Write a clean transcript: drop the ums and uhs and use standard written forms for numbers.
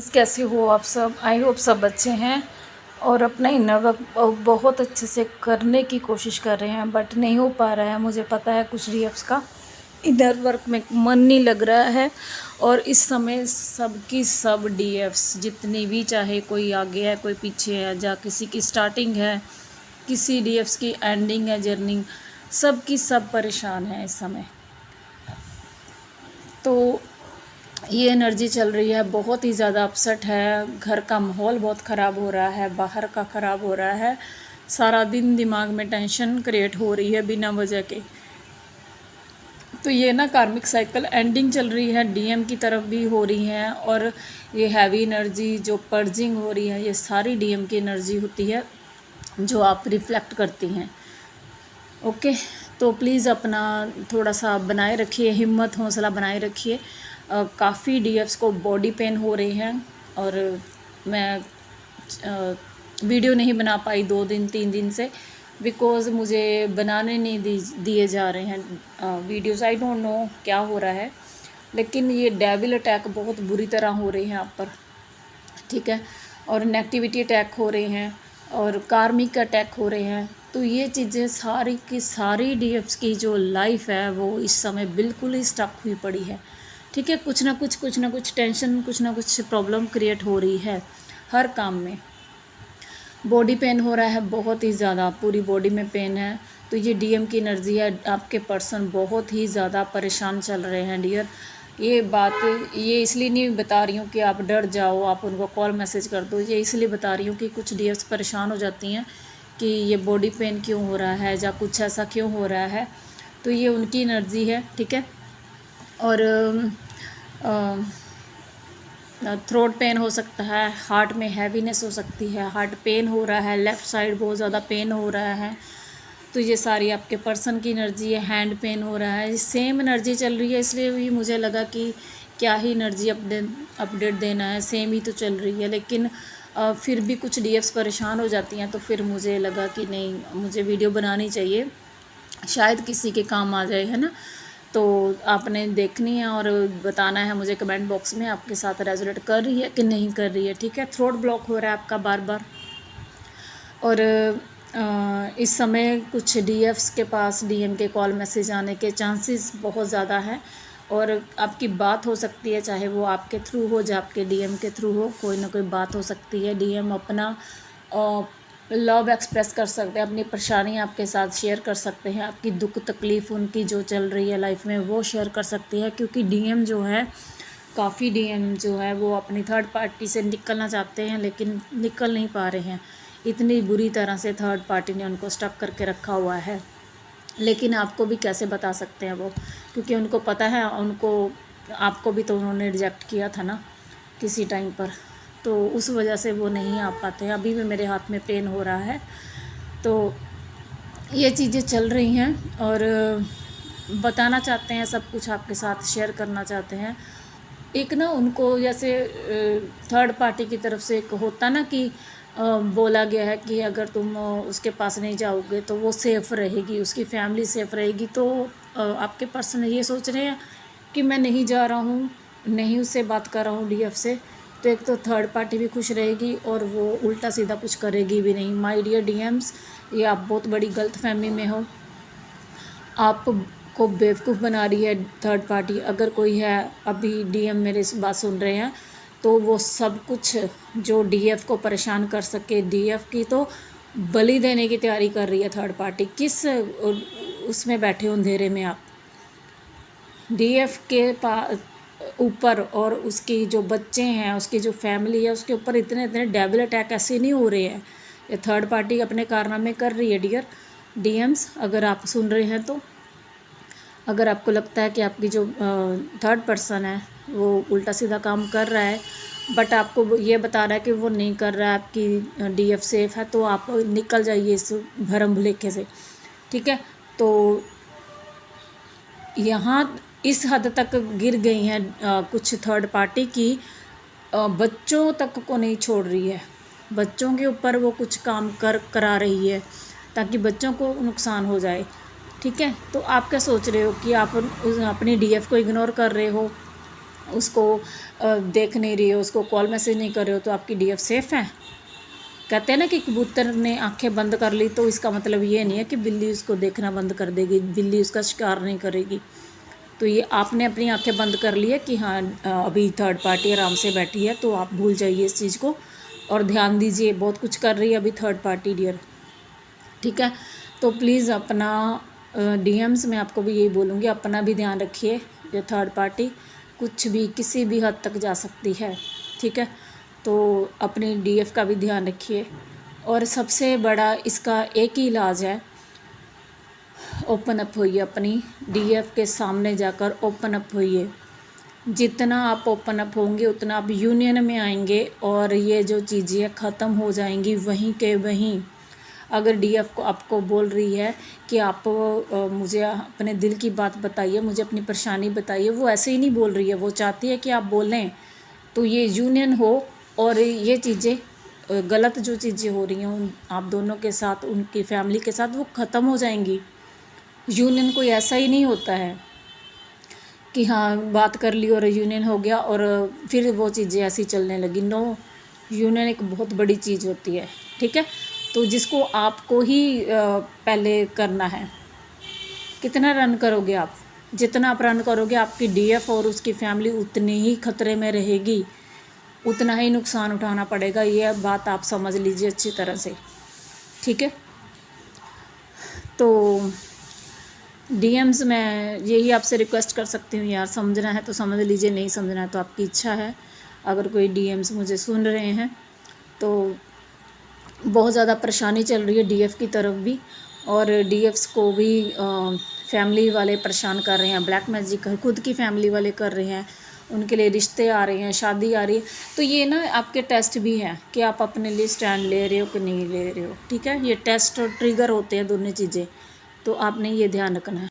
Friends, कैसे हो आप सब। आई होप सब अच्छे हैं और अपना इनर वर्क बहुत अच्छे से करने की कोशिश कर रहे हैं, बट नहीं हो पा रहा है। मुझे पता है कुछ डीएफ्स का इनर वर्क में मन नहीं लग रहा है। और इस समय सबकी सब डीएफ्स जितनी भी, चाहे कोई आगे है कोई पीछे है, या किसी की स्टार्टिंग है, किसी डीएफ्स की एंडिंग है, जर्निंग, सबकी सब परेशान है इस समय। तो ये एनर्जी चल रही है, बहुत ही ज़्यादा अपसेट है। घर का माहौल बहुत ख़राब हो रहा है, बाहर का ख़राब हो रहा है। सारा दिन दिमाग में टेंशन क्रिएट हो रही है बिना वजह के। तो ये ना कार्मिक साइकिल एंडिंग चल रही है, डीएम की तरफ भी हो रही है। और ये हैवी एनर्जी जो पर्जिंग हो रही है, ये सारी डीएम की एनर्जी होती है जो आप रिफ्लेक्ट करती हैं। ओके, तो प्लीज़ अपना थोड़ा सा बनाए रखिए, हिम्मत हौसला बनाए रखिए। काफ़ी डीएफ्स को बॉडी पेन हो रहे हैं और मैं वीडियो नहीं बना पाई 2 दिन 3 दिन से, बिकॉज़ मुझे बनाने नहीं दिए जा रहे हैं वीडियोस। आई डोंट नो क्या हो रहा है, लेकिन ये डेविल अटैक बहुत बुरी तरह हो रहे हैं आप पर, ठीक है। और नेगेटिविटी अटैक हो रहे हैं और कार्मिक अटैक हो रहे हैं। तो ये चीज़ें सारी की सारी डीएफ्स की जो लाइफ है वो इस समय बिल्कुल ही स्टक हुई पड़ी है, ठीक है। कुछ ना कुछ टेंशन, कुछ ना कुछ प्रॉब्लम क्रिएट हो रही है हर काम में। बॉडी पेन हो रहा है बहुत ही ज़्यादा, पूरी बॉडी में पेन है। तो ये डीएम की एनर्जी है। आपके पर्सन बहुत ही ज़्यादा परेशान चल रहे हैं डियर। ये बात ये इसलिए नहीं बता रही हूँ कि आप डर जाओ, आप उनको कॉल मैसेज कर दो। ये इसलिए बता रही हूँ कि कुछ डीएफ्स परेशान हो जाती हैं कि ये बॉडी पेन क्यों हो रहा है या कुछ ऐसा क्यों हो रहा है। तो ये उनकी एनर्जी है, ठीक है। और थ्रोट पेन हो सकता है, हार्ट में हैवीनेस हो सकती है, हार्ट पेन हो रहा है, लेफ़्ट साइड बहुत ज़्यादा पेन हो रहा है। तो ये सारी आपके पर्सन की एनर्जी है। हैंड पेन हो रहा है, सेम एनर्जी चल रही है, इसलिए भी मुझे लगा कि क्या ही एनर्जी अपडेट देना है, सेम ही तो चल रही है। लेकिन फिर भी कुछ डीएफ्स परेशान हो जाती हैं, तो फिर मुझे लगा कि नहीं, मुझे वीडियो बनानी चाहिए, शायद किसी के काम आ जाए, है ना। तो आपने देखनी है और बताना है मुझे कमेंट बॉक्स में आपके साथ रेजोनेट कर रही है कि नहीं कर रही है, ठीक है। थ्रोट ब्लॉक हो रहा है आपका बार बार। और इस समय कुछ डीएफ्स के पास डीएम के कॉल मैसेज आने के चांसेस बहुत ज़्यादा हैं। और आपकी बात हो सकती है, चाहे वो आपके थ्रू हो या आपके डीएम के थ्रू हो, कोई ना कोई बात हो सकती है। डीएम अपना लव एक्सप्रेस कर सकते हैं, अपनी परेशानी आपके साथ शेयर कर सकते हैं, आपकी दुख तकलीफ़ उनकी जो चल रही है लाइफ में वो शेयर कर सकती है। क्योंकि डीएम जो है, काफ़ी डीएम जो है वो अपनी थर्ड पार्टी से निकलना चाहते हैं, लेकिन निकल नहीं पा रहे हैं। इतनी बुरी तरह से थर्ड पार्टी ने उनको स्टक करके रखा हुआ है। लेकिन आपको भी कैसे बता सकते हैं वो, क्योंकि उनको पता है, उनको आपको भी तो उन्होंने रिजेक्ट किया था ना किसी टाइम पर, तो उस वजह से वो नहीं आ पाते हैं। अभी भी मेरे हाथ में पेन हो रहा है। तो ये चीज़ें चल रही हैं और बताना चाहते हैं, सब कुछ आपके साथ शेयर करना चाहते हैं। एक ना उनको जैसे थर्ड पार्टी की तरफ से एक होता ना कि बोला गया है कि अगर तुम उसके पास नहीं जाओगे तो वो सेफ़ रहेगी, उसकी फैमिली सेफ़ रहेगी। तो आपके पर्सन ये सोच रहे हैं कि मैं नहीं जा रहा हूँ, नहीं उससे बात कर रहा हूँ डीएफ से, तो एक तो थर्ड पार्टी भी खुश रहेगी और वो उल्टा सीधा कुछ करेगी भी नहीं। माय डियर डीएम्स, ये आप बहुत बड़ी गलतफहमी में हो। आपको बेवकूफ़ बना रही है थर्ड पार्टी। अगर कोई है, अभी डीएम मेरे इस बात सुन रहे हैं, तो वो सब कुछ जो डीएफ को परेशान कर सके, डीएफ की तो बलि देने की तैयारी कर रही है थर्ड पार्टी। किस उसमें बैठे हो अंधेरे में आप। डीएफ के ऊपर और उसकी जो बच्चे हैं, उसकी जो फैमिली है, उसके ऊपर इतने इतने डेविल अटैक ऐसे नहीं हो रहे हैं। ये थर्ड पार्टी अपने कारनामे कर रही है डियर डीएम्स। अगर आप सुन रहे हैं तो अगर आपको लगता है कि आपकी जो थर्ड पर्सन है वो उल्टा सीधा काम कर रहा है, बट आपको ये बता रहा है कि वो नहीं कर रहा है, आपकी डीएफ सेफ है, तो आप निकल जाइए इस भरम भुलेखे से, ठीक है। तो यहाँ इस हद तक गिर गई हैं कुछ थर्ड पार्टी की, बच्चों तक को नहीं छोड़ रही है। बच्चों के ऊपर वो कुछ काम करा रही है ताकि बच्चों को नुकसान हो जाए, ठीक है। तो आप क्या सोच रहे हो कि आप अपनी डीएफ को इग्नोर कर रहे हो, उसको देख नहीं रही हो, उसको कॉल मैसेज नहीं कर रहे हो, तो आपकी डीएफ सेफ़ है। कहते हैं ना कि कबूतर ने आंखें बंद कर ली, तो इसका मतलब ये नहीं है कि बिल्ली उसको देखना बंद कर देगी, बिल्ली उसका शिकार नहीं करेगी। तो ये आपने अपनी आंखें बंद कर ली है कि हाँ अभी थर्ड पार्टी आराम से बैठी है, तो आप भूल जाइए इस चीज़ को और ध्यान दीजिए, बहुत कुछ कर रही है अभी थर्ड पार्टी डियर। ठीक है, तो प्लीज़ अपना डीएम्स में आपको भी यही बोलूँगी, अपना भी ध्यान रखिए। ये थर्ड पार्टी कुछ भी किसी भी हद तक जा सकती है। ठीक है, तो अपनी डीएफ का भी ध्यान रखिए। और सबसे बड़ा इसका एक ही इलाज है, ओपन अप होइए, अपनी डीएफ के सामने जाकर ओपन अप होइए। जितना आप ओपन अप होंगे उतना आप यूनियन में आएंगे और ये जो चीज़ें ख़त्म हो जाएंगी वहीं के वहीं। अगर डीएफ को आपको बोल रही है कि आप मुझे अपने दिल की बात बताइए, मुझे अपनी परेशानी बताइए, वो ऐसे ही नहीं बोल रही है, वो चाहती है कि आप बोलें, तो ये यूनियन हो और ये चीज़ें गलत जो चीज़ें हो रही हैं आप दोनों के साथ, उनकी फैमिली के साथ, वो ख़त्म हो जाएंगी। यूनियन कोई ऐसा ही नहीं होता है कि हाँ बात कर ली और यूनियन हो गया और फिर वो चीज़ें ऐसी चलने लगी। नो, यूनियन एक बहुत बड़ी चीज़ होती है। ठीक है, तो जिसको आपको ही पहले करना है। कितना रन करोगे आप, जितना आप रन करोगे आपकी डीएफ और उसकी फैमिली उतनी ही खतरे में रहेगी, उतना ही नुकसान उठाना पड़ेगा। ये बात आप समझ लीजिए अच्छी तरह से। ठीक है, तो डीएम्स मैं यही आपसे रिक्वेस्ट कर सकती हूँ यार, समझना है तो समझ लीजिए, नहीं समझना है तो आपकी इच्छा है। अगर कोई डीएम्स मुझे सुन रहे हैं तो बहुत ज़्यादा परेशानी चल रही है डीएफ की तरफ भी, और डीएफ्स को भी फैमिली वाले परेशान कर रहे हैं, ब्लैक मैजिक खुद की फैमिली वाले कर रहे हैं, उनके लिए रिश्ते आ रहे हैं, शादी आ रही है। तो ये ना आपके टेस्ट भी हैं कि आप अपने लिए स्टैंड ले रहे हो कि नहीं ले रहे हो। ठीक है, ये टेस्ट और ट्रिगर होते हैं दोनों चीज़ें, तो आपने ये ध्यान रखना है।